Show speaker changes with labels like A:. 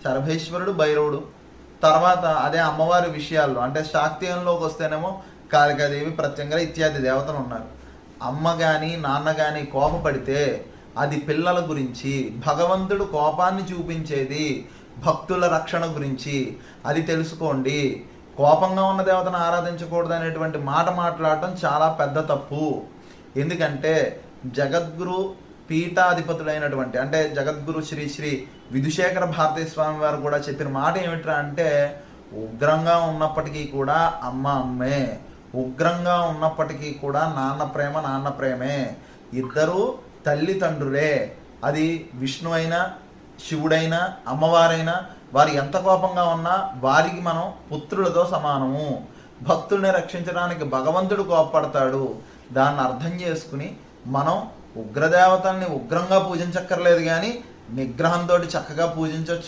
A: శరభేశ్వరుడు, భైరవుడు. తర్వాత అదే అమ్మవారి విషయాల్లో అంటే శాక్తీయంలోకి వస్తేనేమో కాళికాదేవి, ప్రత్యంగర ఇత్యాది దేవతలు ఉన్నారు. అమ్మ కానీ నాన్న కానీ కోపపడితే అది పిల్లల గురించి, భగవంతుడు కోపాన్ని చూపించేది భక్తుల రక్షణ గురించి, అది తెలుసుకోండి. కోపంగా ఉన్న దేవతను ఆరాధించకూడదు అనేటువంటి మాట మాట్లాడటం చాలా పెద్ద తప్పు. ఎందుకంటే జగద్గురు పీఠాధిపతులైనటువంటి అంటే జగద్గురు శ్రీ శ్రీ విధుశేఖర భారతీ స్వామి వారు కూడా చెప్పిన మాట ఏమిట్రా అంటే, ఉగ్రంగా ఉన్నప్పటికీ కూడా అమ్మ అమ్మే, ఉగ్రంగా ఉన్నప్పటికీ కూడా నాన్న ప్రేమ నాన్న ప్రేమే, ఇద్దరు తల్లిదండ్రులే. అది విష్ణు అయినా శివుడైనా అమ్మవారైనా వారు ఎంత కోపంగా ఉన్నా వారికి మనం పుత్రులతో సమానము. భక్తుల్ని రక్షించడానికి భగవంతుడు కోపపడతాడు. దాన్ని అర్థం చేసుకుని మనం ఉగ్రదేవతల్ని ఉగ్రంగా పూజించక్కర్లేదు, కానీ నిగ్రహంతో చక్కగా పూజించవచ్చు.